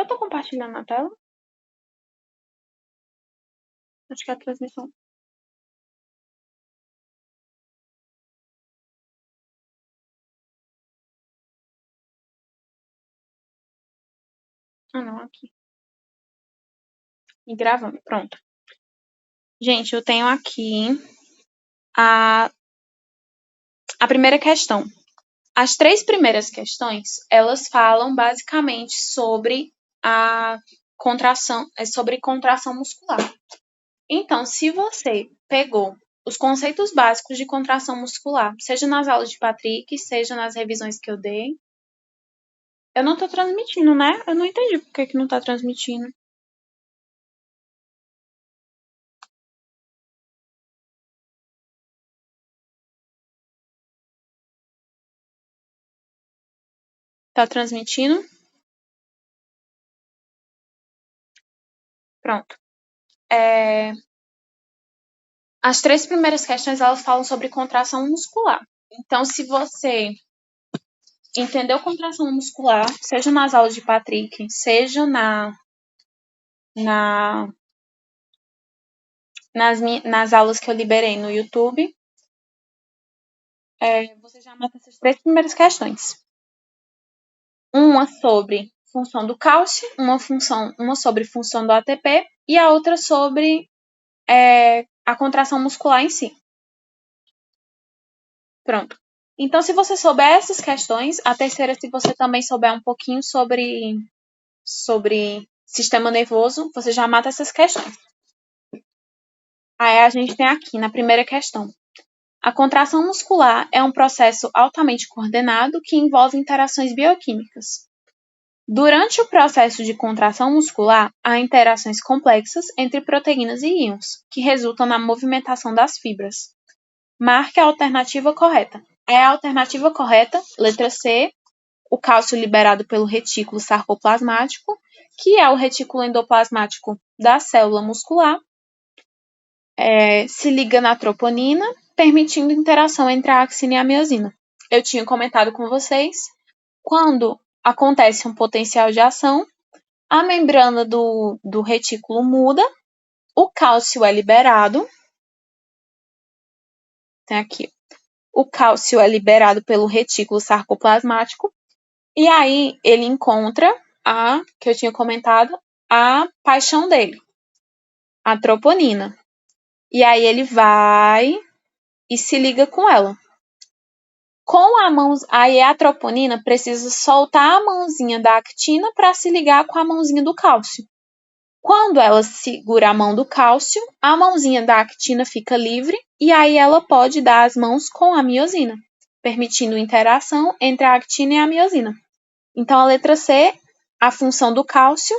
tô compartilhando a tela? Acho que é a transmissão. Ah, não, aqui. E gravando, pronto. Gente, eu tenho aqui a primeira questão. As 3 primeiras questões, elas falam basicamente sobre a contração, sobre contração muscular. Então, se você pegou os conceitos básicos de contração muscular, seja nas aulas de Patrick, seja nas revisões que eu dei. Eu não tô transmitindo, né? Eu não entendi por que não tá transmitindo. Tá transmitindo? Pronto. As 3 primeiras questões, elas falam sobre contração muscular. Então, se você entendeu contração muscular, seja nas aulas de Patrick, seja nas aulas que eu liberei no YouTube, você já mata essas 3 primeiras questões. Uma sobre função do cálcio, uma sobre função do ATP e a outra sobre a contração muscular em si. Pronto. Então, se você souber essas questões, a terceira, se você também souber um pouquinho sobre sistema nervoso, você já mata essas questões. Aí a gente tem aqui, na primeira questão. A contração muscular é um processo altamente coordenado que envolve interações bioquímicas. Durante o processo de contração muscular, há interações complexas entre proteínas e íons, que resultam na movimentação das fibras. Marque a alternativa correta. A alternativa correta, letra C, o cálcio liberado pelo retículo sarcoplasmático, que é o retículo endoplasmático da célula muscular, se liga na troponina, permitindo interação entre a axina e a miosina. Eu tinha comentado com vocês, quando acontece um potencial de ação, a membrana do retículo muda, o cálcio é liberado. Tem aqui. O cálcio é liberado pelo retículo sarcoplasmático, e aí ele encontra que eu tinha comentado, a paixão dele, a troponina. E aí ele vai e se liga com ela. Com a mão, aí a troponina precisa soltar a mãozinha da actina para se ligar com a mãozinha do cálcio. Quando ela segura a mão do cálcio, a mãozinha da actina fica livre e aí ela pode dar as mãos com a miosina, permitindo interação entre a actina e a miosina. Então, a letra C, a função do cálcio,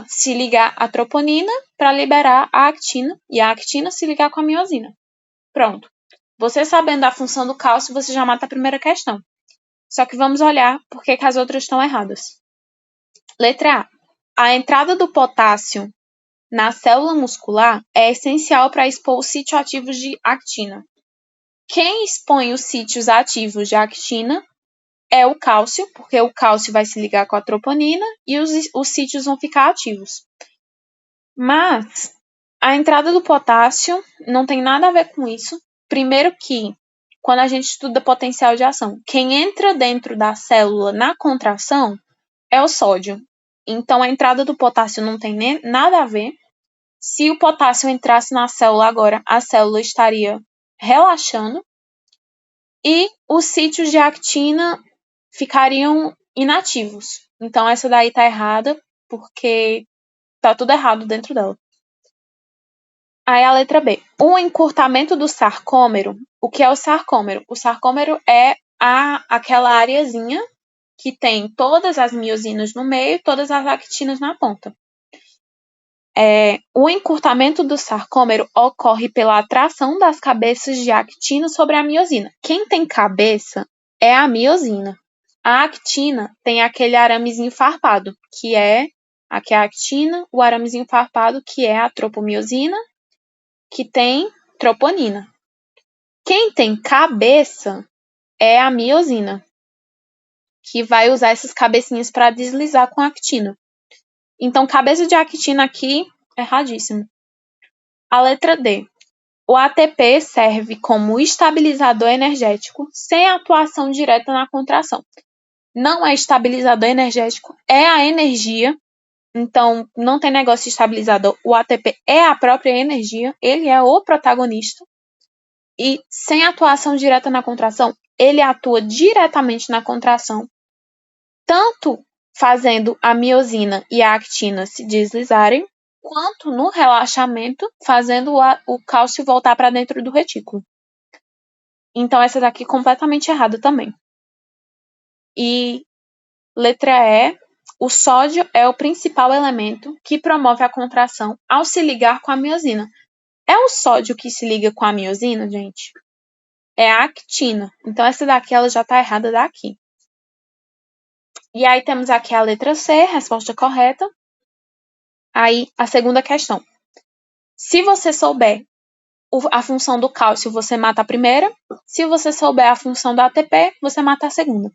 se ligar a troponina para liberar a actina e a actina se ligar com a miosina. Pronto. Você sabendo a função do cálcio, você já mata a primeira questão. Só que vamos olhar por que as outras estão erradas. Letra A. A entrada do potássio na célula muscular é essencial para expor os sítios ativos de actina. Quem expõe os sítios ativos de actina é o cálcio, porque o cálcio vai se ligar com a troponina e os sítios vão ficar ativos. Mas a entrada do potássio não tem nada a ver com isso. Primeiro que, quando a gente estuda potencial de ação, quem entra dentro da célula na contração é o sódio. Então, a entrada do potássio não tem nada a ver. Se o potássio entrasse na célula agora, a célula estaria relaxando e os sítios de actina ficariam inativos. Então, essa daí tá errada, porque tá tudo errado dentro dela. Aí a letra B. O encurtamento do sarcômero. O que é o sarcômero? O sarcômero é aquela areazinha que tem todas as miosinas no meio e todas as actinas na ponta. O encurtamento do sarcômero ocorre pela atração das cabeças de actina sobre a miosina. Quem tem cabeça é a miosina. A actina tem aquele aramezinho farpado, que é aqui a actina, o aramezinho farpado, que é a tropomiosina, que tem troponina. Quem tem cabeça é a miosina. que vai usar essas cabecinhas para deslizar com a actina. Então, cabeça de actina aqui, erradíssimo. A letra D. O ATP serve como estabilizador energético sem atuação direta na contração. Não é estabilizador energético, é a energia. Então, não tem negócio de estabilizador. O ATP é a própria energia, ele é o protagonista. E sem atuação direta na contração, ele atua diretamente na contração, tanto fazendo a miosina e a actina se deslizarem, quanto no relaxamento, fazendo o cálcio voltar para dentro do retículo. Então, essa daqui é completamente errada também. E letra E, o sódio é o principal elemento que promove a contração ao se ligar com a miosina. É o sódio que se liga com a miosina, gente? É a actina. Então, essa daqui ela já está errada daqui. E aí temos aqui a letra C, resposta correta. Aí, a segunda questão. Se você souber a função do cálcio, você mata a primeira. Se você souber a função do ATP, você mata a segunda.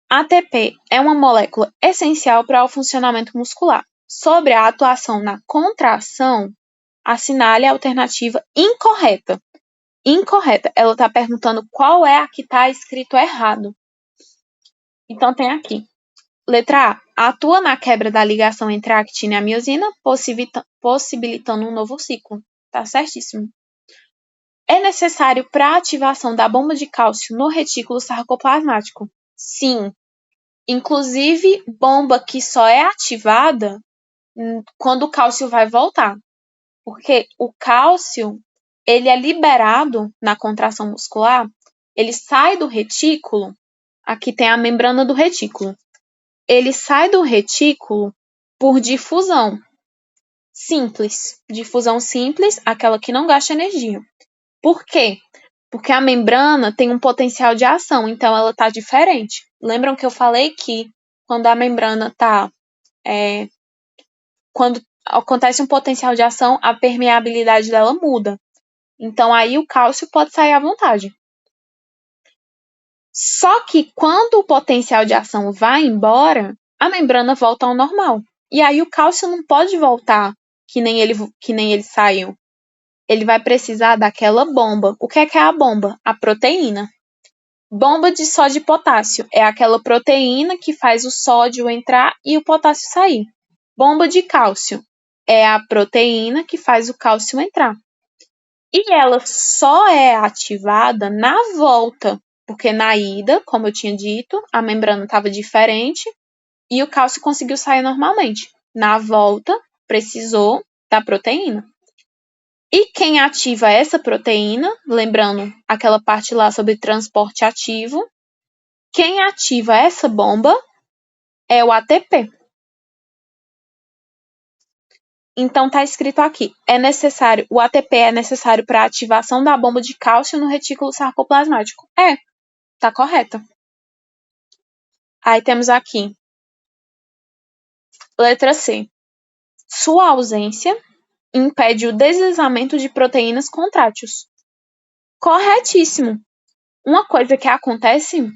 ATP é uma molécula essencial para o funcionamento muscular. Sobre a atuação na contração, assinale a alternativa incorreta. Incorreta. Ela está perguntando qual é a que está escrito errado. Então, tem aqui. Letra A. Atua na quebra da ligação entre a actina e a miosina, possibilitando um novo ciclo. Tá certíssimo. É necessário para a ativação da bomba de cálcio no retículo sarcoplasmático? Sim. Inclusive, bomba que só é ativada quando o cálcio vai voltar. Porque o cálcio, ele é liberado na contração muscular, ele sai do retículo, aqui tem a membrana do retículo. Ele sai do retículo por difusão simples. Difusão simples, aquela que não gasta energia. Por quê? Porque a membrana tem um potencial de ação, então ela está diferente. Lembram que eu falei que quando a membrana está... quando acontece um potencial de ação, a permeabilidade dela muda. Então, aí o cálcio pode sair à vontade. Só que quando o potencial de ação vai embora, a membrana volta ao normal. E aí o cálcio não pode voltar que nem ele saiu. Ele vai precisar daquela bomba. O que é a bomba? A proteína. Bomba de sódio e potássio é aquela proteína que faz o sódio entrar e o potássio sair. Bomba de cálcio é a proteína que faz o cálcio entrar. E ela só é ativada na volta, porque na ida, como eu tinha dito, a membrana estava diferente e o cálcio conseguiu sair normalmente. Na volta, precisou da proteína. E quem ativa essa proteína, lembrando aquela parte lá sobre transporte ativo, quem ativa essa bomba é o ATP. Então tá escrito aqui, o ATP é necessário para a ativação da bomba de cálcio no retículo sarcoplasmático. Tá correta. Aí temos aqui, letra C. Sua ausência impede o deslizamento de proteínas contráteis. Corretíssimo. Uma coisa que acontece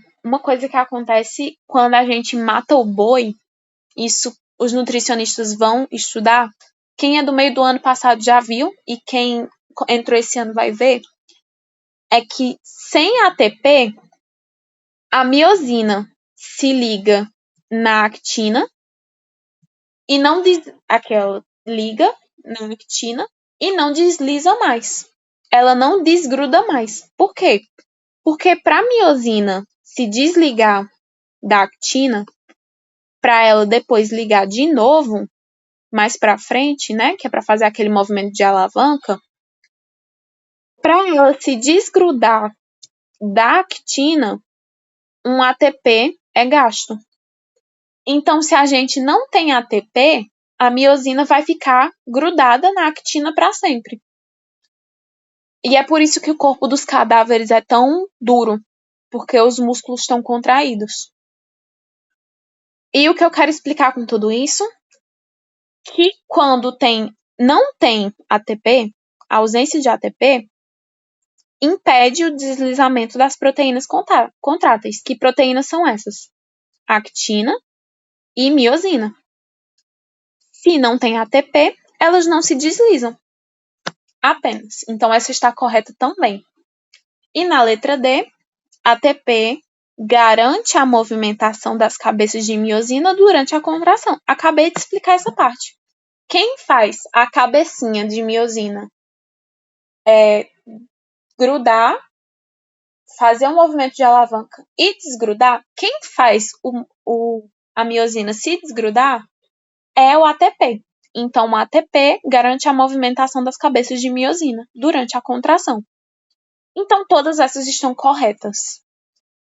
quando a gente mata o boi, isso os nutricionistas vão estudar. Quem é do meio do ano passado já viu, e quem entrou esse ano vai ver, é que sem ATP, a miosina se liga na actina e não liga na actina e não desliza mais. Ela não desgruda mais. Por quê? Porque para a miosina se desligar da actina, para ela depois ligar de novo, mais para frente, né, que é para fazer aquele movimento de alavanca, para ela se desgrudar da actina, um ATP é gasto. Então, se a gente não tem ATP, a miosina vai ficar grudada na actina para sempre. E é por isso que o corpo dos cadáveres é tão duro, porque os músculos estão contraídos. E o que eu quero explicar com tudo isso? Que quando não tem ATP, a ausência de ATP, impede o deslizamento das proteínas contráteis. Que proteínas são essas? Actina e miosina. Se não tem ATP, elas não se deslizam. Apenas. Então, essa está correta também. E na letra D, ATP garante a movimentação das cabeças de miosina durante a contração. Acabei de explicar essa parte. Quem faz a cabecinha de miosina grudar, fazer um movimento de alavanca e desgrudar, quem faz a miosina se desgrudar é o ATP. Então, o ATP garante a movimentação das cabeças de miosina durante a contração. Então, todas essas estão corretas.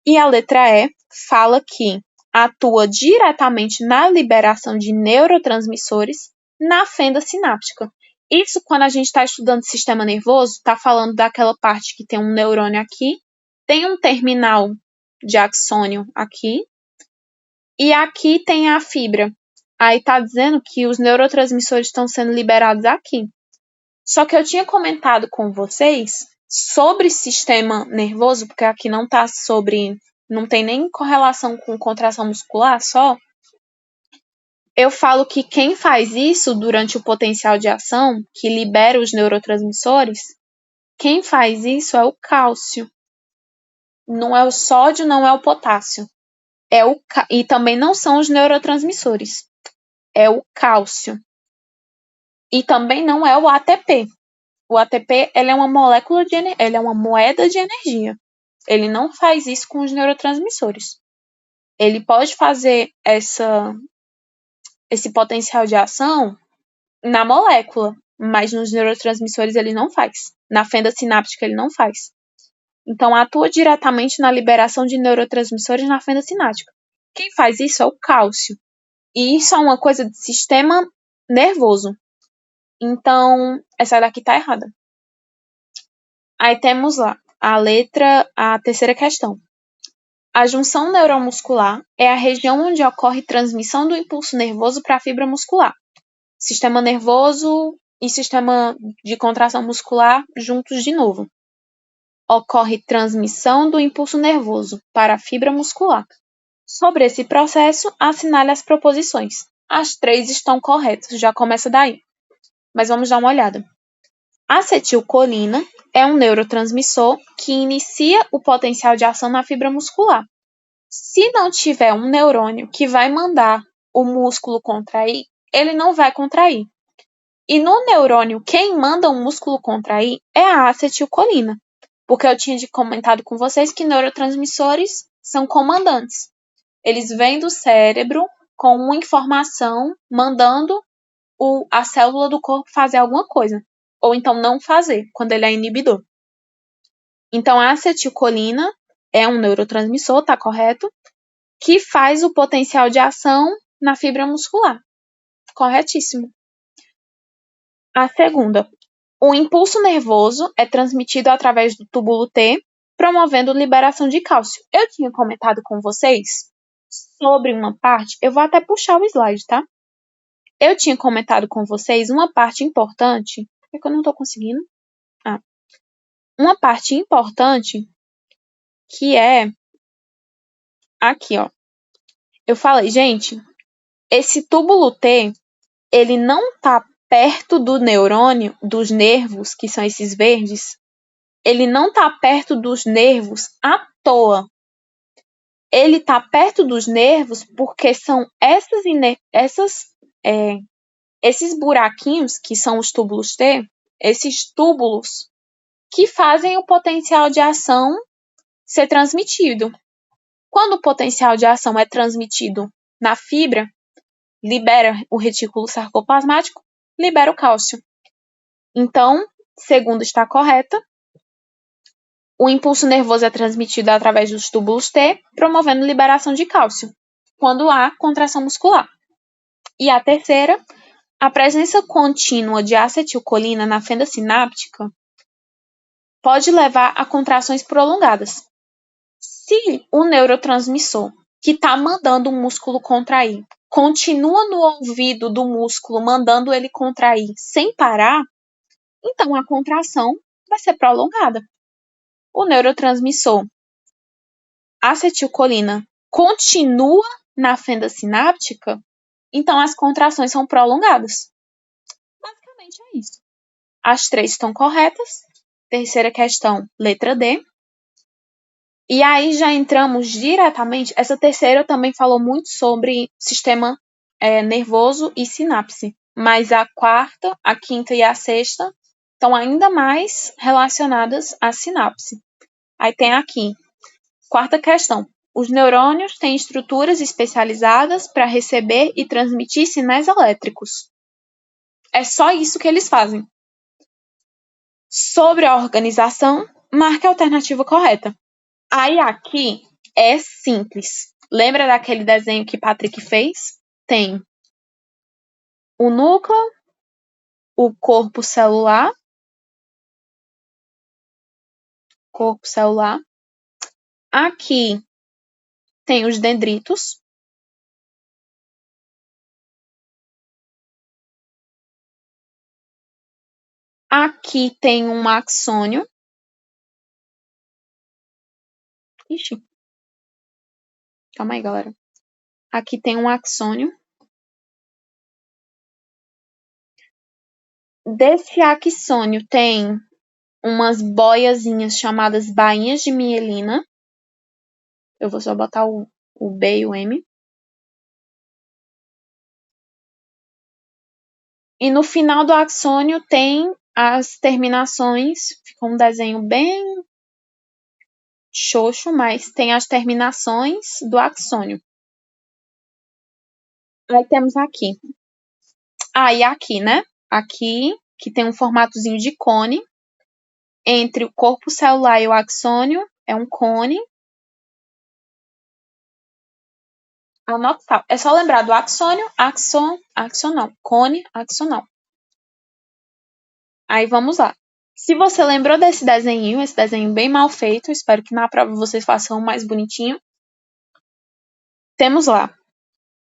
E a letra E fala que atua diretamente na liberação de neurotransmissores na fenda sináptica. Isso, quando a gente está estudando sistema nervoso, está falando daquela parte que tem um neurônio aqui, tem um terminal de axônio aqui, e aqui tem a fibra. Aí está dizendo que os neurotransmissores estão sendo liberados aqui. Só que eu tinha comentado com vocês sobre sistema nervoso, porque aqui não está sobre, não tem nem correlação com contração muscular só. Eu falo que quem faz isso durante o potencial de ação, que libera os neurotransmissores, quem faz isso é o cálcio. Não é o sódio, não é o potássio. E também não são os neurotransmissores. É o cálcio. E também não é o ATP. O ATP, ele é uma molécula ele é uma moeda de energia. Ele não faz isso com os neurotransmissores. Ele pode fazer esse potencial de ação na molécula, mas nos neurotransmissores ele não faz. Na fenda sináptica ele não faz. Então, atua diretamente na liberação de neurotransmissores na fenda sináptica. Quem faz isso é o cálcio. E isso é uma coisa de sistema nervoso. Então, essa daqui tá errada. Aí temos lá a terceira questão. A junção neuromuscular é a região onde ocorre transmissão do impulso nervoso para a fibra muscular. Sistema nervoso e sistema de contração muscular juntos de novo. Ocorre transmissão do impulso nervoso para a fibra muscular. Sobre esse processo, assinale as proposições. As 3 estão corretas, já começa daí. Mas vamos dar uma olhada. Acetilcolina é um neurotransmissor que inicia o potencial de ação na fibra muscular. Se não tiver um neurônio que vai mandar o músculo contrair, ele não vai contrair. E no neurônio, quem manda o músculo contrair é a acetilcolina, porque eu tinha comentado com vocês que neurotransmissores são comandantes. Eles vêm do cérebro com uma informação mandando a célula do corpo fazer alguma coisa, ou então não fazer, quando ele é inibidor. Então, a acetilcolina é um neurotransmissor, tá correto? Que faz o potencial de ação na fibra muscular. Corretíssimo. A segunda. O impulso nervoso é transmitido através do túbulo T, promovendo liberação de cálcio. Eu tinha comentado com vocês sobre uma parte, eu vou até puxar o slide, tá? Eu tinha comentado com vocês uma parte importante, é que eu não tô conseguindo. Uma parte importante que é aqui, ó. Eu falei, gente, esse túbulo T, ele não tá perto do neurônio, dos nervos, que são esses verdes. Ele não tá perto dos nervos à toa. Ele tá perto dos nervos porque são esses buraquinhos, que são os túbulos T, esses túbulos que fazem o potencial de ação ser transmitido. Quando o potencial de ação é transmitido na fibra, libera o retículo sarcoplasmático, libera o cálcio. Então, segundo está correta, o impulso nervoso é transmitido através dos túbulos T, promovendo liberação de cálcio, quando há contração muscular. E a terceira, a presença contínua de acetilcolina na fenda sináptica pode levar a contrações prolongadas. Se o neurotransmissor que está mandando o músculo contrair continua no ouvido do músculo, mandando ele contrair sem parar, então a contração vai ser prolongada. o neurotransmissor acetilcolina continua na fenda sináptica, então as contrações são prolongadas. Basicamente é isso. As 3 estão corretas. Terceira questão, letra D. E aí já entramos diretamente. Essa terceira também falou muito sobre sistema nervoso e sinapse. Mas a quarta, a quinta e a sexta estão ainda mais relacionadas à sinapse. Aí tem aqui, quarta questão. Os neurônios têm estruturas especializadas para receber e transmitir sinais elétricos. É só isso que eles fazem. Sobre a organização, marque a alternativa correta. Aí aqui é simples. Lembra daquele desenho que Patrick fez? Tem o núcleo, o corpo celular. Aqui tem os dendritos. Aqui tem um axônio. Ixi. Calma aí, galera. Aqui tem um axônio. Desse axônio tem umas boiazinhas chamadas bainhas de mielina. Eu vou só botar o B e o M. E no final do axônio tem as terminações. Ficou um desenho bem xoxo, mas tem as terminações do axônio. Aí temos aqui. E aqui, né? Aqui, que tem um formatozinho de cone. Entre o corpo celular e o axônio, é um cone. Anota. É só lembrar do axônio, axonal. Cone, axonal. Aí vamos lá. Se você lembrou desse desenho, esse desenho bem mal feito, espero que na prova vocês façam mais bonitinho. Temos lá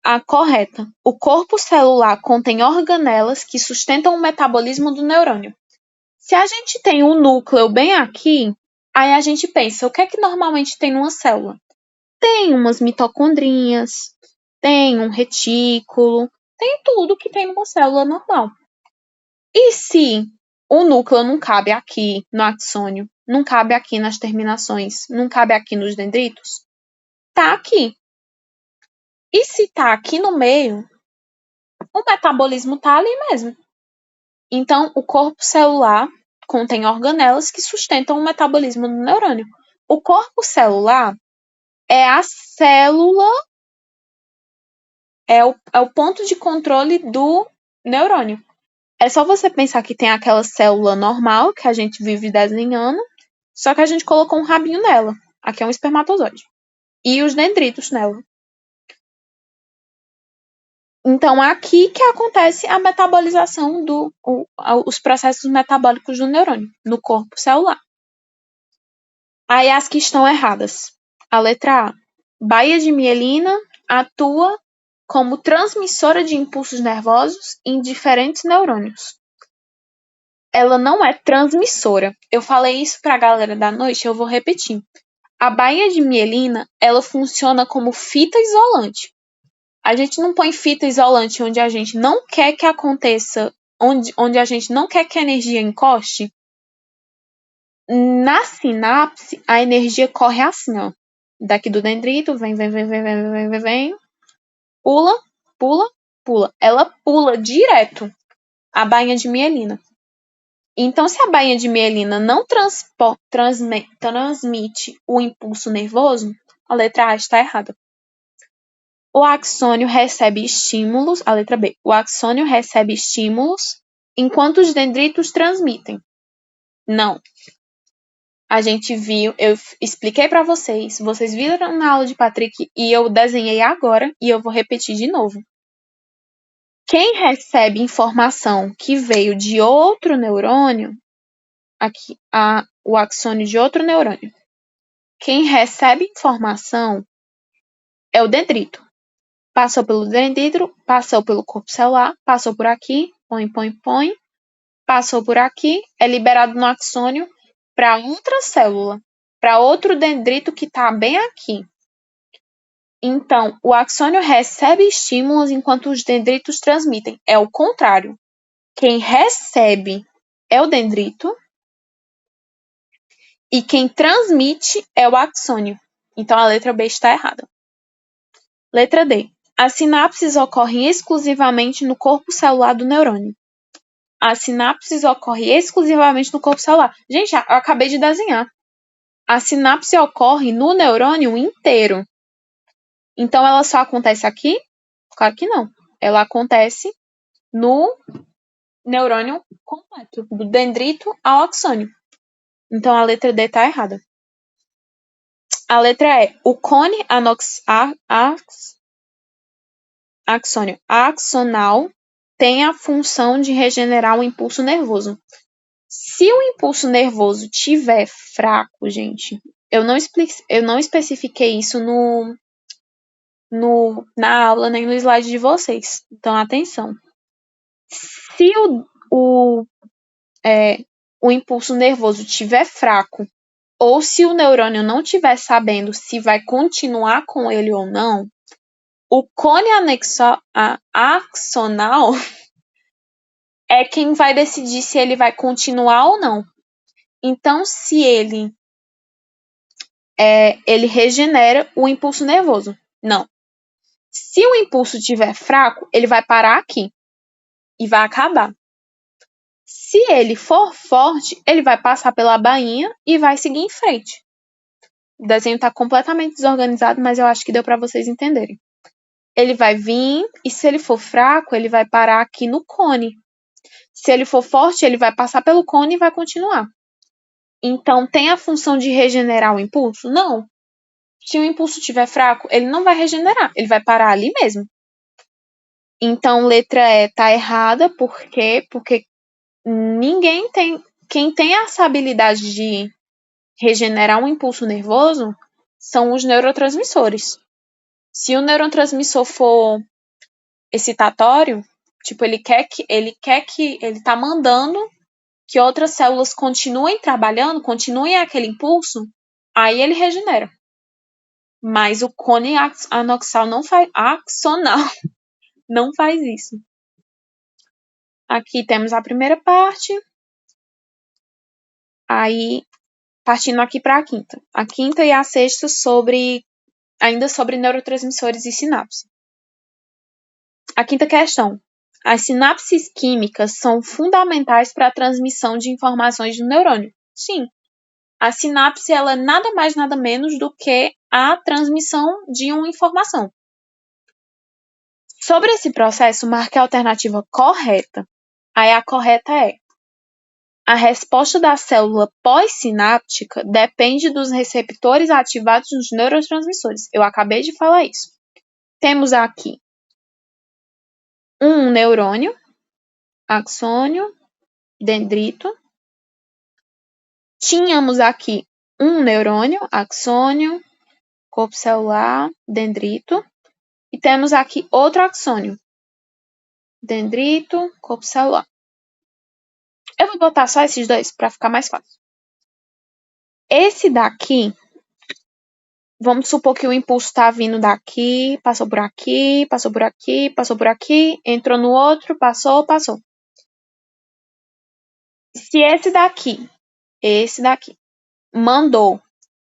a correta. O corpo celular contém organelas que sustentam o metabolismo do neurônio. Se a gente tem um núcleo bem aqui, aí a gente pensa, o que é que normalmente tem numa célula? Tem umas mitocondrinhas, tem um retículo, tem tudo que tem numa célula normal. E se o núcleo não cabe aqui no axônio, não cabe aqui nas terminações, não cabe aqui nos dendritos, tá aqui. E se tá aqui no meio, o metabolismo tá ali mesmo. Então, o corpo celular contém organelas que sustentam o metabolismo do neurônio. O corpo celular é a célula, é o ponto de controle do neurônio. É só você pensar que tem aquela célula normal que a gente vive desenhando, só que a gente colocou um rabinho nela. Aqui é um espermatozoide. E os dendritos nela. Então, é aqui que acontece a metabolização os processos metabólicos do neurônio, no corpo celular. Aí as que estão erradas. A letra A. Baía de mielina atua como transmissora de impulsos nervosos em diferentes neurônios. Ela não é transmissora. Eu falei isso para a galera da noite, eu vou repetir. A baía de mielina, ela funciona como fita isolante. A gente não põe fita isolante onde a gente não quer que aconteça, onde a gente não quer que a energia encoste. Na sinapse, a energia corre assim, ó. Daqui do dendrito, vem, pula. Ela pula direto a bainha de mielina. Então, se a bainha de mielina não transmite o impulso nervoso, a letra A está errada. O axônio recebe estímulos, a letra B. O axônio recebe estímulos enquanto os dendritos transmitem. Não. A gente viu, eu expliquei para vocês viram na aula de Patrick e eu desenhei agora e eu vou repetir de novo. Quem recebe informação que veio de outro neurônio, aqui, o axônio de outro neurônio. Quem recebe informação é o dendrito. Passou pelo dendrito, passou pelo corpo celular, passou por aqui, põe, passou por aqui, é liberado no axônio para outra célula. para outro dendrito que está bem aqui. Então, o axônio recebe estímulos enquanto os dendritos transmitem. É o contrário. Quem recebe é o dendrito e quem transmite é o axônio. Então, a letra B está errada. Letra D. As sinapses ocorrem exclusivamente no corpo celular do neurônio. As sinapses ocorrem exclusivamente no corpo celular. Gente, eu acabei de desenhar. A sinapse ocorre no neurônio inteiro. Então, ela só acontece aqui? Claro que não. Ela acontece no neurônio completo, do dendrito ao axônio. Então, a letra D está errada. A letra E. O cone axônio axonal tem a função de regenerar o impulso nervoso. Se o impulso nervoso tiver fraco, gente, eu não especifiquei isso na aula nem no slide de vocês. Então, atenção. Se o impulso nervoso estiver fraco, ou se o neurônio não estiver sabendo se vai continuar com ele ou não, o cone axonal é quem vai decidir se ele vai continuar ou não. Então, se ele regenera o impulso nervoso. Não. Se o impulso estiver fraco, ele vai parar aqui e vai acabar. Se ele for forte, ele vai passar pela bainha e vai seguir em frente. O desenho está completamente desorganizado, mas eu acho que deu para vocês entenderem. Ele vai vir e se ele for fraco, ele vai parar aqui no cone. Se ele for forte, ele vai passar pelo cone e vai continuar. Então, tem a função de regenerar o impulso? Não. Se o impulso estiver fraco, ele não vai regenerar, ele vai parar ali mesmo. Então, letra E está errada, por quê? Porque ninguém tem... Quem tem essa habilidade de regenerar um impulso nervoso são os neurotransmissores. Se o neurotransmissor for excitatório, tipo, ele tá mandando que outras células continuem trabalhando, continuem aquele impulso, aí ele regenera. Mas o cone axonal não faz isso. Aqui temos a primeira parte. Aí, partindo aqui para a quinta. A quinta e a sexta ainda sobre neurotransmissores e sinapse. A quinta questão. As sinapses químicas são fundamentais para a transmissão de informações do neurônio? Sim. A sinapse ela é nada mais, nada menos do que a transmissão de uma informação. Sobre esse processo, marque a alternativa correta. Aí a correta é: a resposta da célula pós-sináptica depende dos receptores ativados nos neurotransmissores. Eu acabei de falar isso. Temos aqui um neurônio, axônio, dendrito. Tínhamos aqui um neurônio, axônio, corpo celular, dendrito. E temos aqui outro axônio, dendrito, corpo celular. Eu vou botar só esses dois para ficar mais fácil. Esse daqui, vamos supor que o impulso está vindo daqui, passou por aqui, passou por aqui, passou por aqui, entrou no outro, passou. Se esse daqui, mandou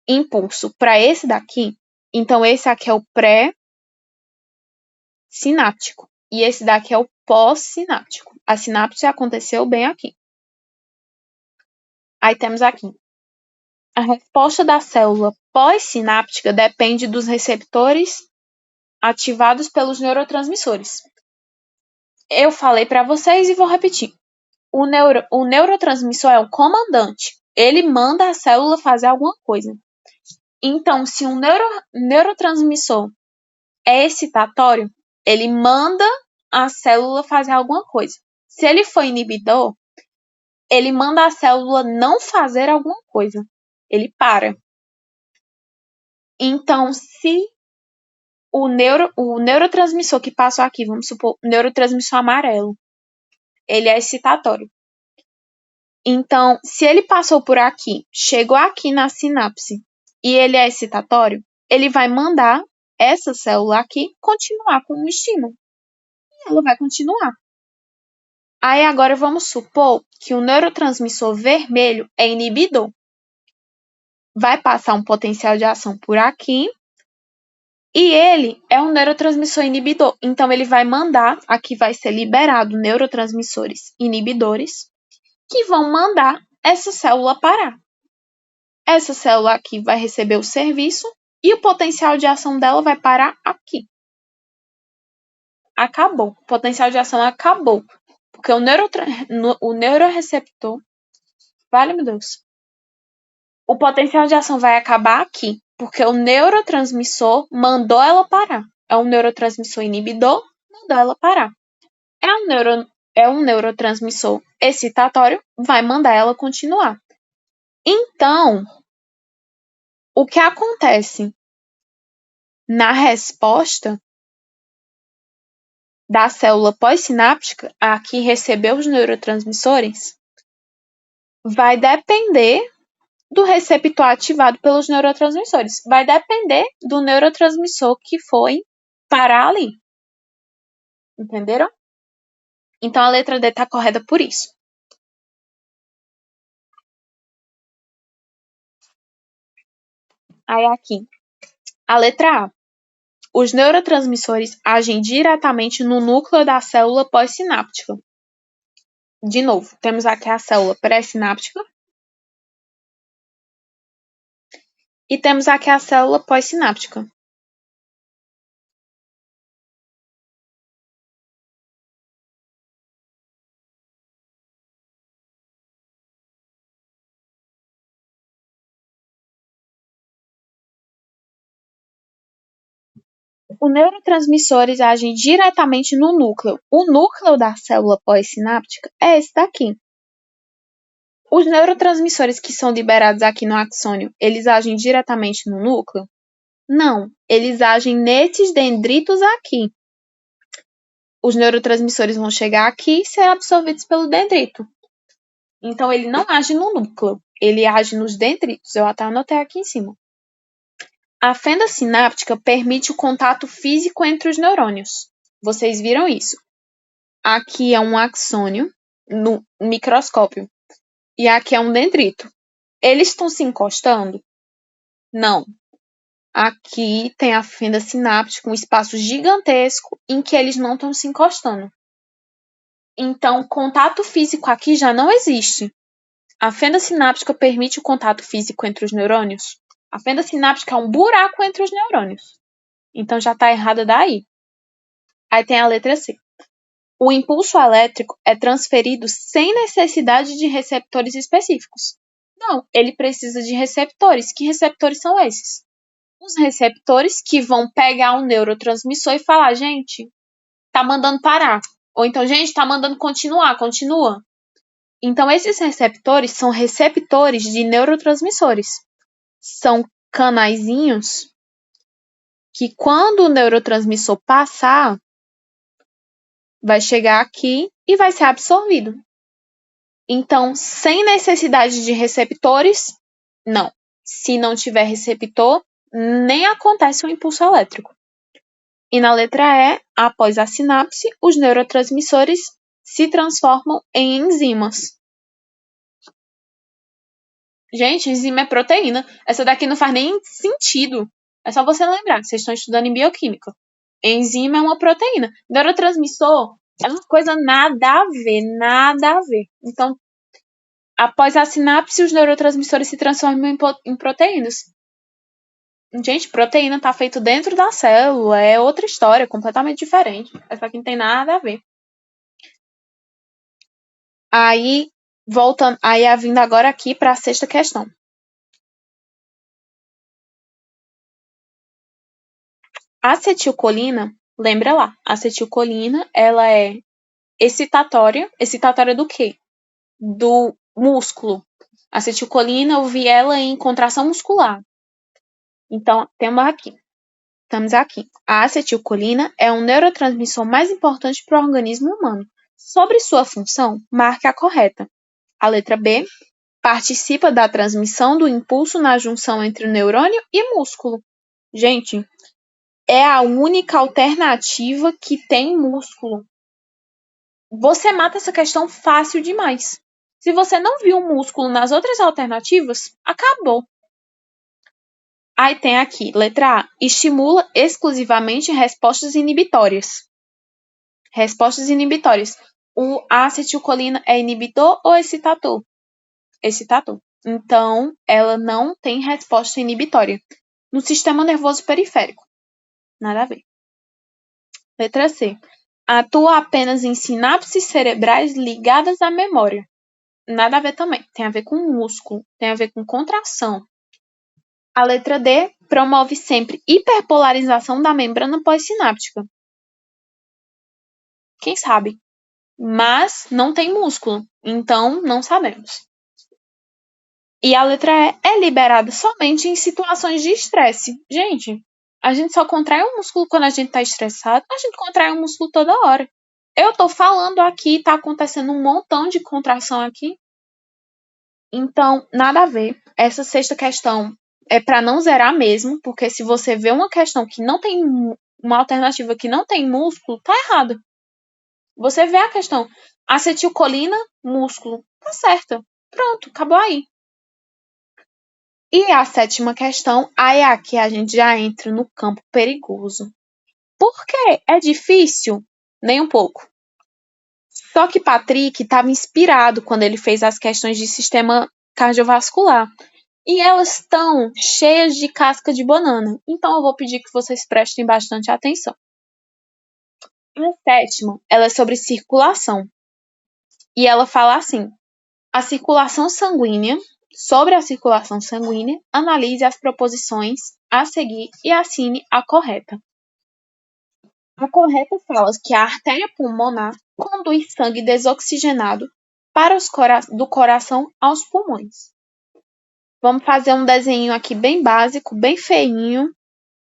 impulso para esse daqui, então esse aqui é o pré-sináptico e esse daqui é o pós-sináptico. A sinapse aconteceu bem aqui. Aí temos aqui. A resposta da célula pós-sináptica depende dos receptores ativados pelos neurotransmissores. Eu falei para vocês e vou repetir. O neurotransmissor é o comandante. Ele manda a célula fazer alguma coisa. Então, se um neurotransmissor é excitatório, ele manda a célula fazer alguma coisa. Se ele for inibidor, ele manda a célula não fazer alguma coisa. Ele para. Então, se o neurotransmissor que passou aqui, vamos supor, o neurotransmissor amarelo, ele é excitatório. Então, se ele passou por aqui, chegou aqui na sinapse e ele é excitatório, ele vai mandar essa célula aqui continuar com o estímulo. E ela vai continuar. Aí agora vamos supor que o neurotransmissor vermelho é inibidor. Vai passar um potencial de ação por aqui. E ele é um neurotransmissor inibidor. Então, ele vai mandar, aqui vai ser liberado neurotransmissores inibidores, que vão mandar essa célula parar. Essa célula aqui vai receber o serviço e o potencial de ação dela vai parar aqui. Acabou. O potencial de ação acabou. Porque o neuroreceptor... Vale, meu Deus. O potencial de ação vai acabar aqui. Porque o neurotransmissor mandou ela parar. É um neurotransmissor inibidor, mandou ela parar. É um neurotransmissor excitatório, vai mandar ela continuar. Então, o que acontece na resposta da célula pós-sináptica, a que recebeu os neurotransmissores, vai depender do receptor ativado pelos neurotransmissores. Vai depender do neurotransmissor que foi parar ali. Entenderam? Então, a letra D está correta por isso. Aí, aqui, a letra A. Os neurotransmissores agem diretamente no núcleo da célula pós-sináptica. De novo, temos aqui a célula pré-sináptica e temos aqui a célula pós-sináptica. Os neurotransmissores agem diretamente no núcleo. O núcleo da célula pós-sináptica é esse daqui. Os neurotransmissores que são liberados aqui no axônio, eles agem diretamente no núcleo? Não, eles agem nesses dendritos aqui. Os neurotransmissores vão chegar aqui e ser absorvidos pelo dendrito. Então, ele não age no núcleo, ele age nos dendritos. Eu até anotei aqui em cima. A fenda sináptica permite o contato físico entre os neurônios. Vocês viram isso? Aqui é um axônio no microscópio e aqui é um dendrito. Eles estão se encostando? Não. Aqui tem a fenda sináptica, um espaço gigantesco em que eles não estão se encostando. Então, contato físico aqui já não existe. A fenda sináptica permite o contato físico entre os neurônios? A fenda sináptica é um buraco entre os neurônios. Então, já está errada daí. Aí tem a letra C. O impulso elétrico é transferido sem necessidade de receptores específicos. Não, ele precisa de receptores. Que receptores são esses? Os receptores que vão pegar um neurotransmissor e falar, gente, tá mandando parar. Ou então, gente, tá mandando continuar, continua. Então, esses receptores são receptores de neurotransmissores. São canaizinhos que, quando o neurotransmissor passar, vai chegar aqui e vai ser absorvido. Então, sem necessidade de receptores, não. Se não tiver receptor, nem acontece o impulso elétrico. E na letra E, após a sinapse, os neurotransmissores se transformam em enzimas. Gente, enzima é proteína. Essa daqui não faz nem sentido. É só você lembrar, vocês estão estudando em bioquímica. Enzima é uma proteína. Neurotransmissor é uma coisa nada a ver, nada a ver. Então, após a sinapse, os neurotransmissores se transformam em proteínas. Gente, proteína está feito dentro da célula, é outra história, completamente diferente. Essa aqui não tem nada a ver. Aí, voltando, aí vindo agora aqui para a sexta questão. A acetilcolina, lembra lá, a acetilcolina, ela é excitatória. Excitatória do quê? Do músculo. A acetilcolina, eu vi ela em contração muscular. Então, estamos aqui. A acetilcolina é um neurotransmissor mais importante para o organismo humano. Sobre sua função, marque a correta. A letra B, participa da transmissão do impulso na junção entre o neurônio e músculo. Gente, é a única alternativa que tem músculo. Você mata essa questão fácil demais. Se você não viu músculo nas outras alternativas, acabou. Aí tem aqui, letra A, estimula exclusivamente respostas inibitórias. Respostas inibitórias. A acetilcolina é inibidor ou excitador? Excitador. Então, ela não tem resposta inibitória. No sistema nervoso periférico. Nada a ver. Letra C. Atua apenas em sinapses cerebrais ligadas à memória. Nada a ver também. Tem a ver com músculo. Tem a ver com contração. A letra D. Promove sempre hiperpolarização da membrana pós-sináptica. Quem sabe? Mas não tem músculo. Então, não sabemos. E a letra E. É liberada somente em situações de estresse. Gente, a gente só contrai o músculo quando a gente tá estressado. A gente contrai o músculo toda hora. Eu tô falando aqui, tá acontecendo um montão de contração aqui. Então, nada a ver. Essa sexta questão é para não zerar mesmo, porque se você vê uma questão que não tem uma alternativa que não tem músculo, tá errado. Você vê a questão acetilcolina, músculo, tá certa. Pronto, acabou aí. E a sétima questão, aí aqui a gente já entra no campo perigoso. Por quê? É difícil? Nem um pouco. Só que Patrick estava inspirado quando ele fez as questões de sistema cardiovascular. E elas estão cheias de casca de banana. Então eu vou pedir que vocês prestem bastante atenção. A sétima, ela é sobre circulação. E ela fala assim: a circulação sanguínea, sobre a circulação sanguínea, analise as proposições a seguir e assine a correta. A correta fala que a artéria pulmonar conduz sangue desoxigenado para do coração aos pulmões. Vamos fazer um desenho aqui bem básico, bem feinho,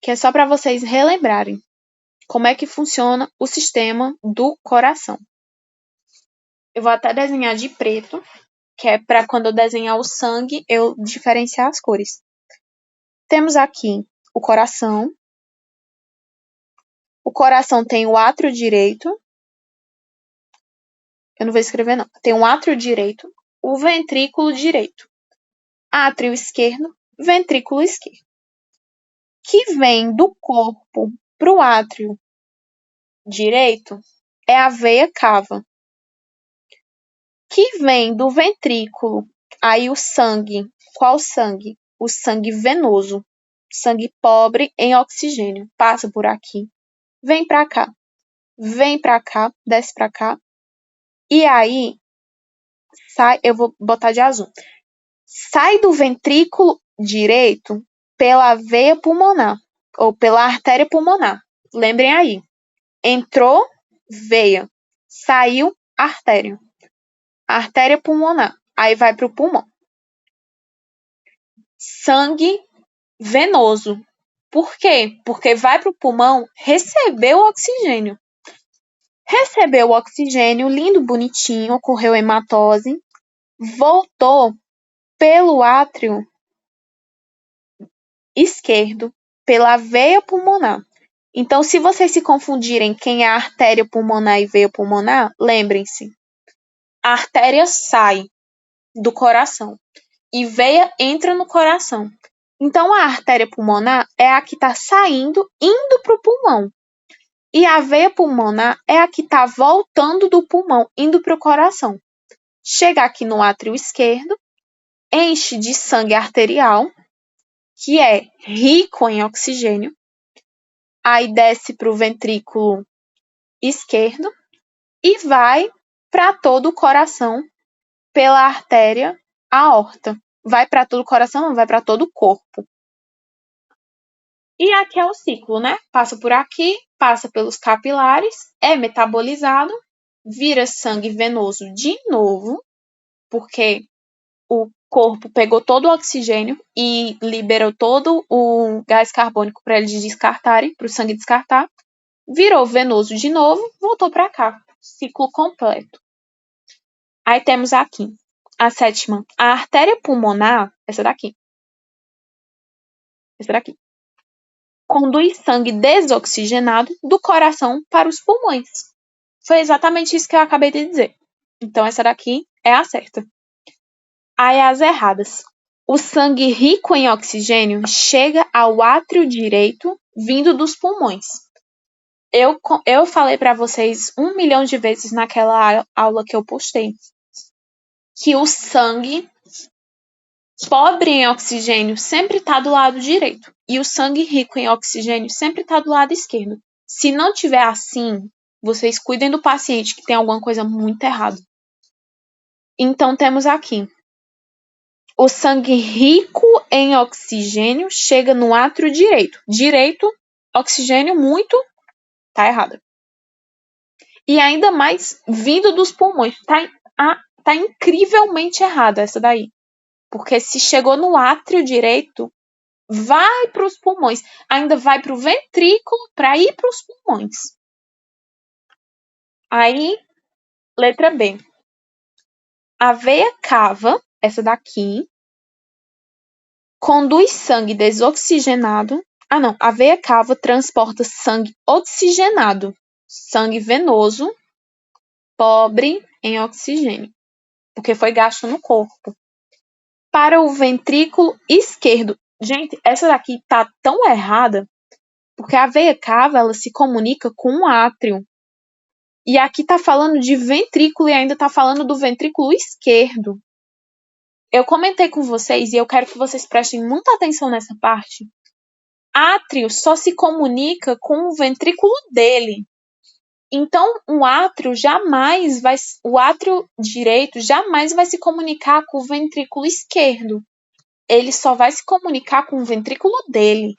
que é só para vocês relembrarem como é que funciona o sistema do coração. Eu vou até desenhar de preto, que é para quando eu desenhar o sangue, eu diferenciar as cores. Temos aqui o coração. O coração tem o átrio direito. Eu não vou escrever, não. Tem o átrio direito, o ventrículo direito. Átrio esquerdo, ventrículo esquerdo. Que vem do corpo para o átrio direito é a veia cava. Que vem do ventrículo, aí o sangue. Qual sangue? O sangue venoso. Sangue pobre em oxigênio. Passa por aqui. Vem para cá. Vem para cá, desce para cá. E aí, sai, eu vou botar de azul. Sai do ventrículo direito pela veia pulmonar, ou pela artéria pulmonar. Lembrem aí. Entrou, veia. Saiu, artéria. Artéria pulmonar. Aí vai para o pulmão. Sangue venoso. Por quê? Porque vai para o pulmão receber o oxigênio. Recebeu o oxigênio, lindo, bonitinho, ocorreu hematose, voltou pelo átrio esquerdo, pela veia pulmonar. Então, se vocês se confundirem quem é artéria pulmonar e veia pulmonar, lembrem-se, a artéria sai do coração e veia entra no coração. Então, a artéria pulmonar é a que está saindo, indo para o pulmão. E a veia pulmonar é a que está voltando do pulmão, indo para o coração. Chega aqui no átrio esquerdo, enche de sangue arterial, que é rico em oxigênio. Aí desce para o ventrículo esquerdo e vai para todo o coração pela artéria aorta. Vai para todo o coração, não, vai para todo o corpo. E aqui é o ciclo, né? Passa por aqui, passa pelos capilares, é metabolizado, vira sangue venoso de novo, porque o corpo pegou todo o oxigênio e liberou todo o gás carbônico para eles descartarem, para o sangue descartar. Virou venoso de novo, voltou para cá. Ciclo completo. Aí temos aqui A sétima, a artéria pulmonar, essa daqui, conduz sangue desoxigenado do coração para os pulmões. Foi exatamente isso que eu acabei de dizer. Então, essa daqui é a certa. Aí, as erradas. O sangue rico em oxigênio chega ao átrio direito vindo dos pulmões. Eu falei para vocês 1 milhão de vezes naquela aula que eu postei que o sangue pobre em oxigênio sempre está do lado direito e o sangue rico em oxigênio sempre está do lado esquerdo. Se não tiver assim, vocês cuidem do paciente que tem alguma coisa muito errada. Então temos aqui: o sangue rico em oxigênio chega no átrio direito. Direito, oxigênio muito, tá errado. E ainda mais vindo dos pulmões. Tá incrivelmente errada essa daí. Porque se chegou no átrio direito, vai para os pulmões. Ainda vai para o ventrículo para ir para os pulmões. Aí, letra B. A veia cava, essa daqui, conduz sangue desoxigenado. Ah, não. A veia cava transporta sangue oxigenado, sangue venoso, pobre em oxigênio, porque foi gasto no corpo, para o ventrículo esquerdo. Gente, essa daqui tá tão errada, porque a veia cava, ela se comunica com o átrio. E aqui tá falando de ventrículo e ainda tá falando do ventrículo esquerdo. Eu comentei com vocês e eu quero que vocês prestem muita atenção nessa parte. Átrio só se comunica com o ventrículo dele. Então, o átrio direito jamais vai se comunicar com o ventrículo esquerdo. Ele só vai se comunicar com o ventrículo dele.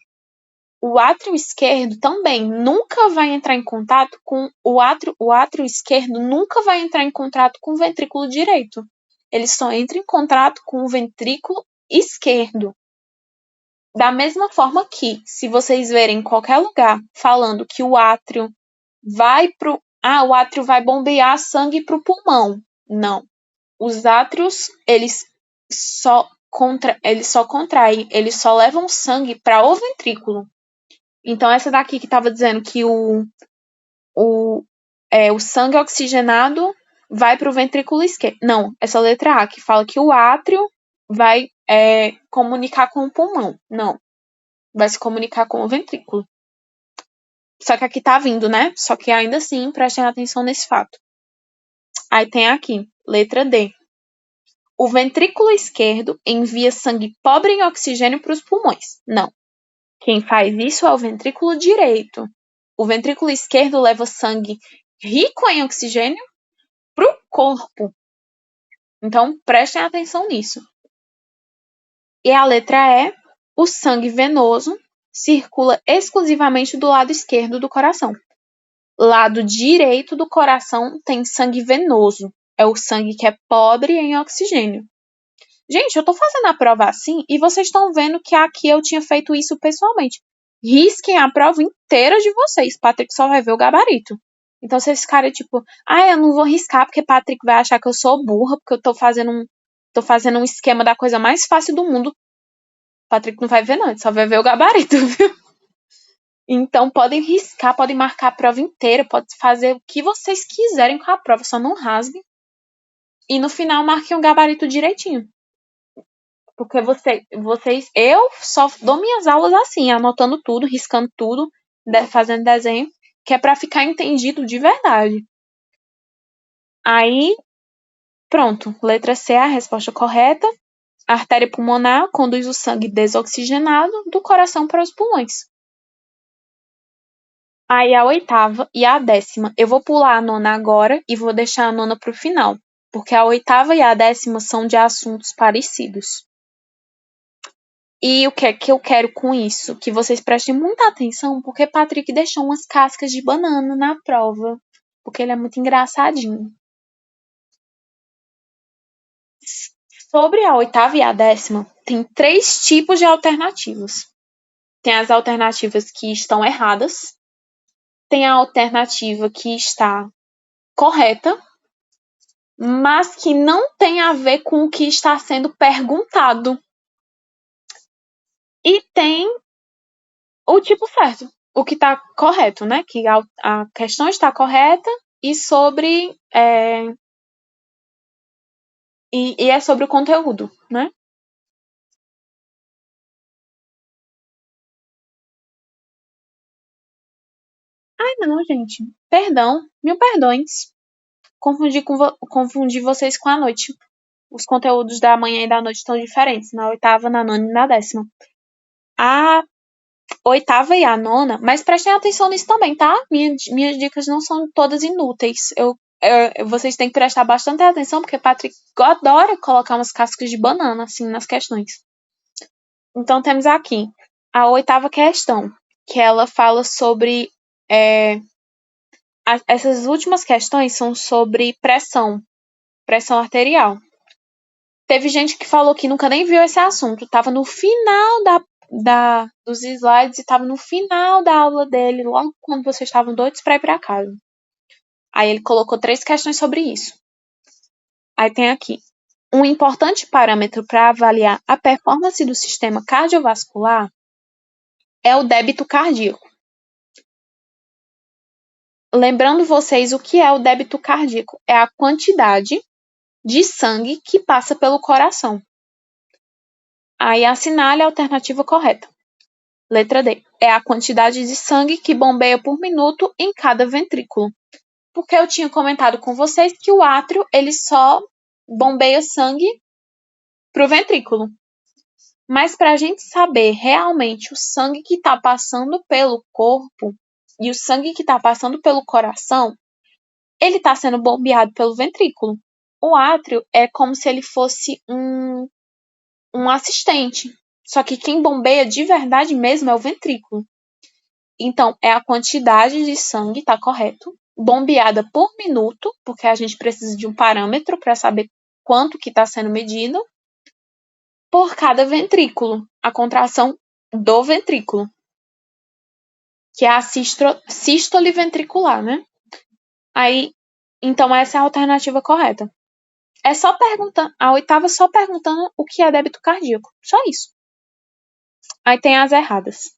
O átrio esquerdo também nunca vai entrar em contato com o átrio esquerdo nunca vai entrar em contato com o ventrículo direito. Ele só entra em contato com o ventrículo esquerdo. Da mesma forma que, se vocês verem em qualquer lugar falando que o átrio o átrio vai bombear sangue para o pulmão. Não. Os átrios, eles só contraem, eles só levam sangue para o ventrículo. Então, essa daqui que estava dizendo que o sangue oxigenado vai para o ventrículo esquerdo. Não, essa letra A que fala que o átrio vai comunicar com o pulmão. Não, vai se comunicar com o ventrículo. Só que aqui tá vindo, né? Só que ainda assim, prestem atenção nesse fato. Aí tem aqui, letra D. O ventrículo esquerdo envia sangue pobre em oxigênio para os pulmões. Não. Quem faz isso é o ventrículo direito. O ventrículo esquerdo leva sangue rico em oxigênio para o corpo. Então, prestem atenção nisso. E a letra E, o sangue venoso circula exclusivamente do lado esquerdo do coração. Lado direito do coração tem sangue venoso. É o sangue que é pobre em oxigênio. Gente, eu tô fazendo a prova assim e vocês estão vendo que aqui eu tinha feito isso pessoalmente. Risquem a prova inteira de vocês. Patrick só vai ver o gabarito. Então, se esse cara tipo, eu não vou riscar porque Patrick vai achar que eu sou burra, porque eu tô fazendo um esquema da coisa mais fácil do mundo. Patrick não vai ver, não, ele só vai ver o gabarito, viu? Então, podem riscar, podem marcar a prova inteira, pode fazer o que vocês quiserem com a prova, só não rasguem. E no final, marquem o gabarito direitinho. Porque eu só dou minhas aulas assim, anotando tudo, riscando tudo, fazendo desenho, que é para ficar entendido de verdade. Aí, pronto, letra C é a resposta correta. A artéria pulmonar conduz o sangue desoxigenado do coração para os pulmões. Aí a oitava e a 10ª. Eu vou pular a 9ª agora e vou deixar a 9ª para o final, porque a 8ª e a 10ª são de assuntos parecidos. E o que é que eu quero com isso? Que vocês prestem muita atenção, porque Patrick deixou umas cascas de banana na prova, porque ele é muito engraçadinho. Sobre a 8ª e a 10ª, tem 3 tipos de alternativas. Tem as alternativas que estão erradas, tem a alternativa que está correta mas que não tem a ver com o que está sendo perguntado. E tem o tipo certo, o que está correto, né? Que a questão está correta e e é sobre o conteúdo, né? Ai, não, gente. Perdão. Mil perdões. Confundi vocês com a noite. Os conteúdos da manhã e da noite estão diferentes. Na oitava, na nona e na décima. A oitava e a nona, mas prestem atenção nisso também, tá? Minhas dicas não são todas inúteis. Vocês têm que prestar bastante atenção, porque Patrick adora colocar umas cascas de banana, assim, nas questões. Então, temos aqui a oitava questão, que ela fala sobre. Essas últimas questões são sobre pressão arterial. Teve gente que falou que nunca nem viu esse assunto. Tava no final dos slides e tava no final da aula dele, logo quando vocês estavam doidos para ir para casa. Aí ele colocou 3 questões sobre isso. Aí tem aqui. Um importante parâmetro para avaliar a performance do sistema cardiovascular é o débito cardíaco. Lembrando vocês o que é o débito cardíaco. É a quantidade de sangue que passa pelo coração. Aí assinale a alternativa correta. Letra D. É a quantidade de sangue que bombeia por minuto em cada ventrículo. Porque eu tinha comentado com vocês que o átrio ele só bombeia sangue para o ventrículo. Mas para a gente saber realmente o sangue que está passando pelo corpo e o sangue que está passando pelo coração, ele está sendo bombeado pelo ventrículo. O átrio é como se ele fosse um assistente. Só que quem bombeia de verdade mesmo é o ventrículo. Então, é a quantidade de sangue, tá correto, bombeada por minuto, porque a gente precisa de um parâmetro para saber quanto que está sendo medido, por cada ventrículo, a contração do ventrículo, que é a sístole ventricular, né? Aí, então essa é a alternativa correta. É só perguntando, a oitava só perguntando o que é débito cardíaco, só isso. Aí tem as erradas.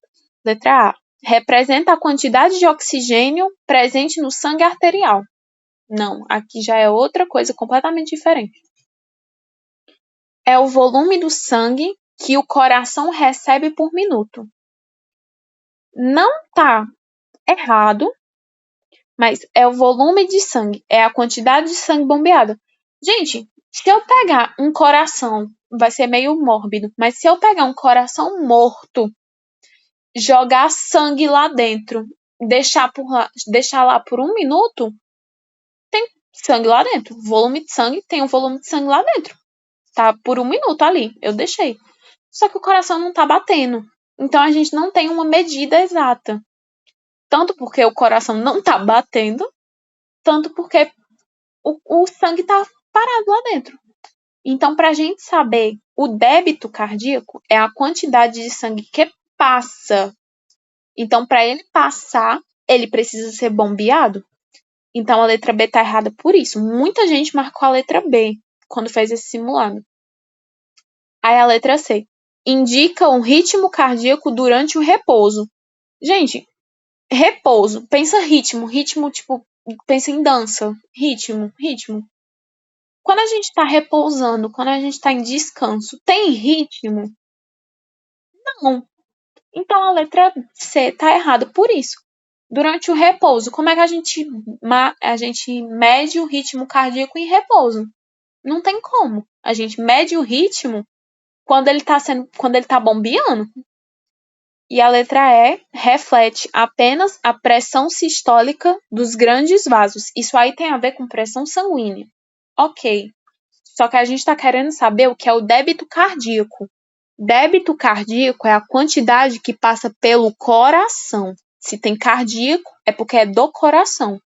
Letra A. Representa a quantidade de oxigênio presente no sangue arterial. Não, aqui já é outra coisa completamente diferente. É o volume do sangue que o coração recebe por minuto. Não tá errado, mas é o volume de sangue, é a quantidade de sangue bombeado. Gente, se eu pegar um coração, vai ser meio mórbido, mas se eu pegar um coração morto, jogar sangue lá dentro, deixar lá por um minuto, tem sangue lá dentro. Volume de sangue, tem um volume de sangue lá dentro. Tá por um minuto ali, eu deixei. Só que o coração não tá batendo. Então a gente não tem uma medida exata. Tanto porque o coração não tá batendo, tanto porque o sangue tá parado lá dentro. Então, para a gente saber o débito cardíaco, é a quantidade de sangue que passa. Então, para ele passar, ele precisa ser bombeado. Então, a letra B tá errada por isso. Muita gente marcou a letra B quando fez esse simulado. Aí a letra C. Indica um ritmo cardíaco durante o repouso. Gente, repouso. Pensa ritmo. Ritmo, tipo, pensa em dança. Ritmo. Quando a gente tá repousando, quando a gente tá em descanso, tem ritmo? Não. Então a letra C tá errada por isso. Durante o repouso, como é que a gente mede o ritmo cardíaco em repouso? Não tem como. A gente mede o ritmo quando ele tá bombeando. E a letra E reflete apenas a pressão sistólica dos grandes vasos. Isso aí tem a ver com pressão sanguínea. Ok. Só que a gente está querendo saber o que é o débito cardíaco. Débito cardíaco é a quantidade que passa pelo coração. Se tem cardíaco, é porque é do coração.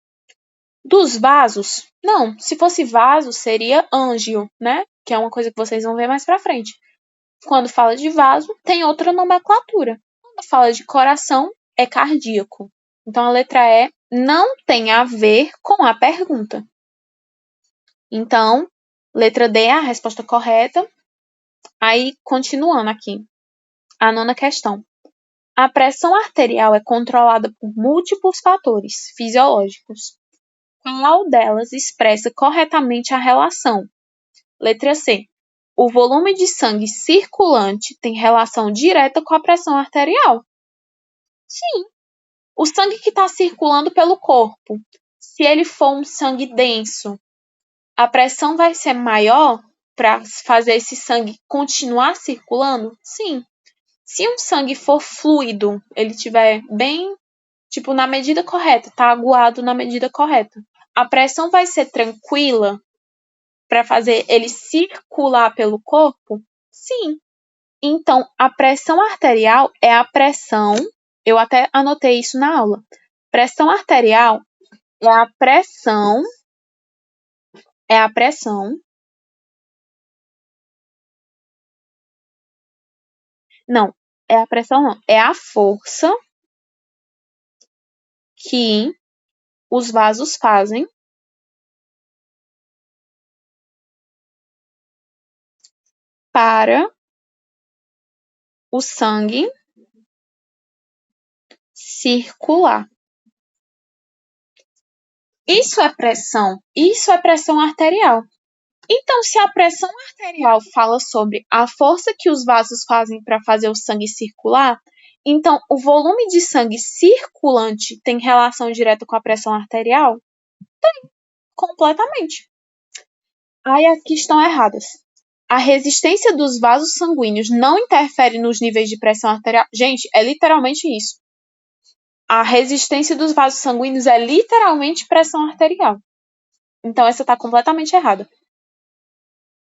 Dos vasos, não. Se fosse vaso, seria ângio, né? Que é uma coisa que vocês vão ver mais pra frente. Quando fala de vaso, tem outra nomenclatura. Quando fala de coração, é cardíaco. Então a letra E não tem a ver com a pergunta. Então, letra D é a resposta correta. Aí, continuando aqui, a nona questão. A pressão arterial é controlada por múltiplos fatores fisiológicos. Qual delas expressa corretamente a relação? Letra C. O volume de sangue circulante tem relação direta com a pressão arterial. Sim, o sangue que está circulando pelo corpo, se ele for um sangue denso, a pressão vai ser maior para fazer esse sangue continuar circulando? Sim. Se um sangue for fluido, ele tiver bem, tipo, na medida correta, tá aguado na medida correta, a pressão vai ser tranquila para fazer ele circular pelo corpo? Sim. Então, a pressão arterial é a pressão, eu até anotei isso na aula. Pressão arterial é a pressão, não, é a pressão não, é a força que os vasos fazem para o sangue circular. Isso é pressão arterial. Então, se a pressão arterial fala sobre a força que os vasos fazem para fazer o sangue circular, então o volume de sangue circulante tem relação direta com a pressão arterial? Tem, completamente. Aí aqui estão erradas. A resistência dos vasos sanguíneos não interfere nos níveis de pressão arterial. Gente, é literalmente isso. A resistência dos vasos sanguíneos é literalmente pressão arterial. Então, essa está completamente errada.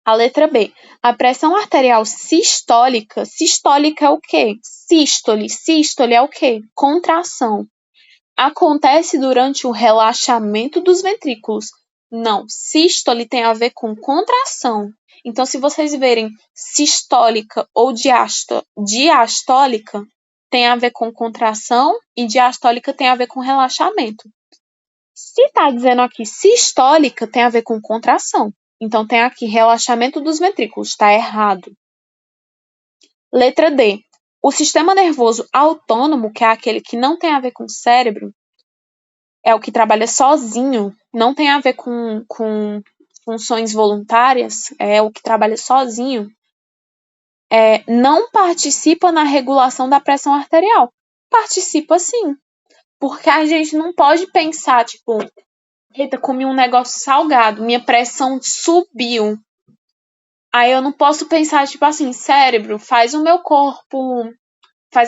A letra B. A pressão arterial sistólica. Sistólica é o quê? Sístole. Sístole é o quê? Contração. Acontece durante o relaxamento dos ventrículos. Não, sístole tem a ver com contração. Então, se vocês verem sistólica ou diastólica, tem a ver com contração e diastólica tem a ver com relaxamento. Se está dizendo aqui sistólica, tem a ver com contração. Então, tem aqui relaxamento dos ventrículos. Está errado. Letra D. O sistema nervoso autônomo, que é aquele que não tem a ver com o cérebro, é o que trabalha sozinho, não tem a ver com funções voluntárias, é o que trabalha sozinho, não participa na regulação da pressão arterial. Participa sim, porque a gente não pode pensar, tipo, eita, comi um negócio salgado, minha pressão subiu. Aí eu não posso pensar, tipo assim, cérebro, faz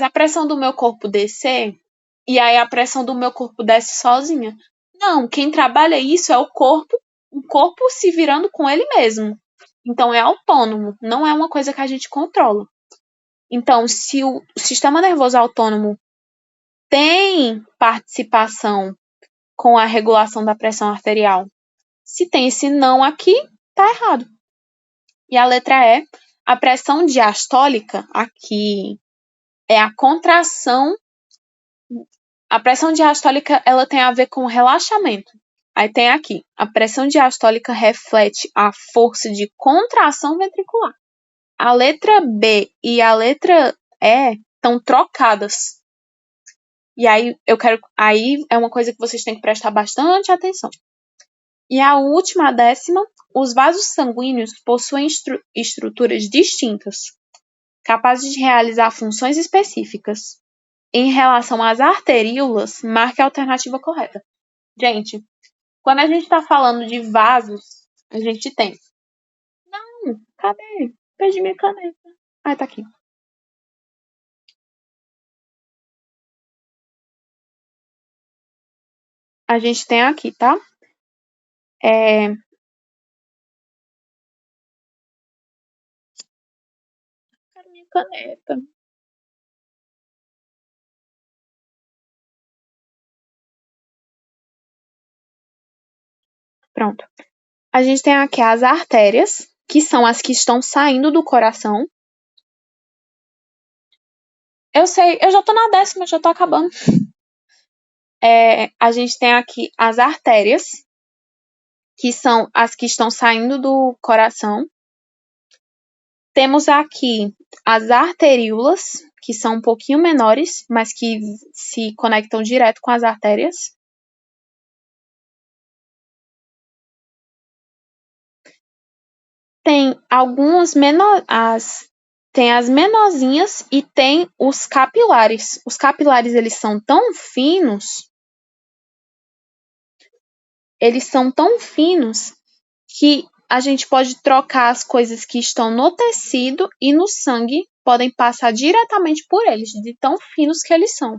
a pressão do meu corpo descer, e aí a pressão do meu corpo desce sozinha. Não, quem trabalha isso é o corpo se virando com ele mesmo. Então é autônomo, não é uma coisa que a gente controla. Então, se o sistema nervoso autônomo tem participação com a regulação da pressão arterial, se tem esse não aqui, tá errado. E a letra E, a pressão diastólica aqui é a contração. A pressão diastólica ela tem a ver com relaxamento. Aí tem aqui, a pressão diastólica reflete a força de contração ventricular. A letra B e a letra E estão trocadas. E aí aí é uma coisa que vocês têm que prestar bastante atenção. E a última, a décima, os vasos sanguíneos possuem estruturas distintas, capazes de realizar funções específicas. Em relação às arteríolas, marque a alternativa correta. Gente, quando a gente está falando de vasos, a gente tem. Não, cadê? Perdi minha caneta. Ah, tá aqui. A gente tem aqui, tá? Cadê minha caneta? Pronto. A gente tem aqui as artérias, que são as que estão saindo do coração. Eu sei, eu já tô na décima, já tô acabando. A gente tem aqui as artérias, que são as que estão saindo do coração. Temos aqui as arteríolas, que são um pouquinho menores, mas que se conectam direto com as artérias. Tem algumas tem as menorzinhas e tem os capilares. Os capilares, eles são tão finos que a gente pode trocar as coisas que estão no tecido e no sangue, podem passar diretamente por eles, de tão finos que eles são.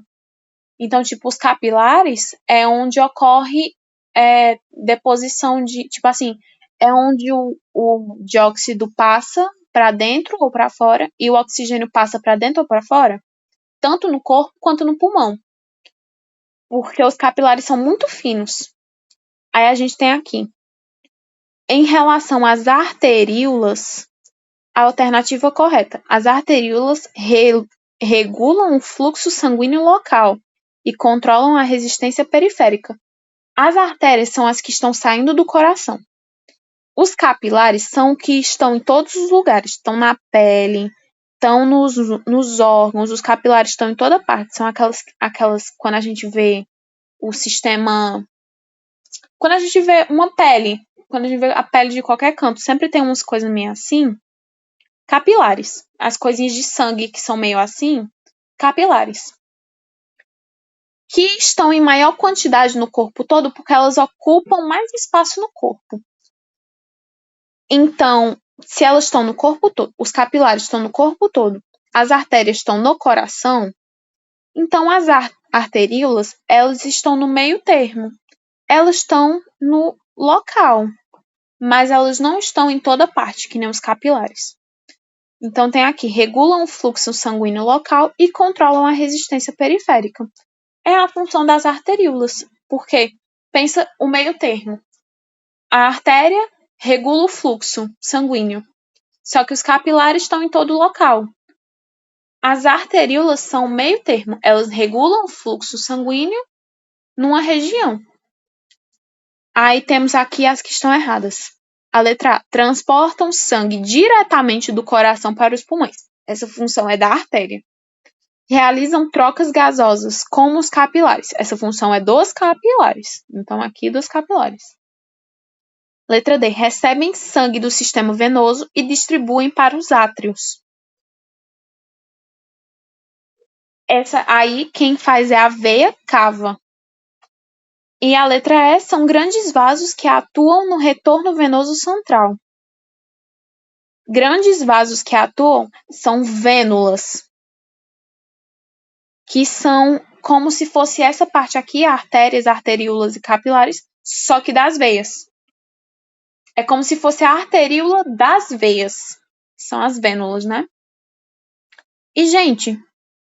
Então, tipo, os capilares é onde ocorre deposição de, tipo assim, é onde o dióxido passa para dentro ou para fora e o oxigênio passa para dentro ou para fora, tanto no corpo quanto no pulmão, porque os capilares são muito finos. Aí a gente tem aqui, em relação às arteríolas, a alternativa correta. As arteríolas regulam o fluxo sanguíneo local e controlam a resistência periférica. As artérias são as que estão saindo do coração. Os capilares são que estão em todos os lugares, estão na pele, estão nos órgãos, os capilares estão em toda parte. São aquelas quando a gente vê o sistema. Quando a gente vê uma pele, quando a gente vê a pele de qualquer canto, sempre tem umas coisas meio assim. Capilares. As coisinhas de sangue que são meio assim, capilares. Que estão em maior quantidade no corpo todo porque elas ocupam mais espaço no corpo. Então, se elas estão no corpo todo, os capilares estão no corpo todo, as artérias estão no coração, então as arteríolas, elas estão no meio termo. Elas estão no local, mas elas não estão em toda parte, que nem os capilares. Então tem aqui, regulam o fluxo sanguíneo local e controlam a resistência periférica. É a função das arteríolas, porque pensa o meio termo. A artéria regula o fluxo sanguíneo, só que os capilares estão em todo o local. As arteríolas são o meio termo, elas regulam o fluxo sanguíneo numa região. Aí temos aqui as que estão erradas. A letra A, transportam sangue diretamente do coração para os pulmões. Essa função é da artéria. Realizam trocas gasosas, como os capilares. Essa função é dos capilares. Então, aqui dos capilares. Letra D. Recebem sangue do sistema venoso e distribuem para os átrios. Essa aí, quem faz é a veia cava. E a letra E são grandes vasos que atuam no retorno venoso central. Grandes vasos que atuam são vênulas, que são como se fosse essa parte aqui, artérias, arteríolas e capilares, só que das veias. É como se fosse a arteríola das veias. São as vênulas, né? E, gente,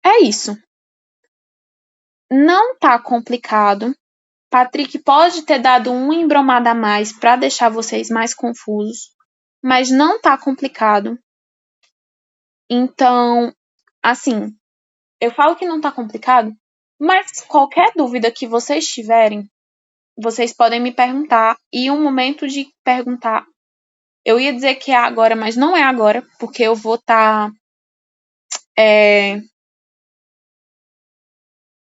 é isso. Não tá complicado. Patrick pode ter dado uma embromada a mais para deixar vocês mais confusos, mas não tá complicado. Então, assim, eu falo que não tá complicado, mas qualquer dúvida que vocês tiverem, vocês podem me perguntar. E o momento de perguntar, eu ia dizer que é agora, mas não é agora, porque eu vou estar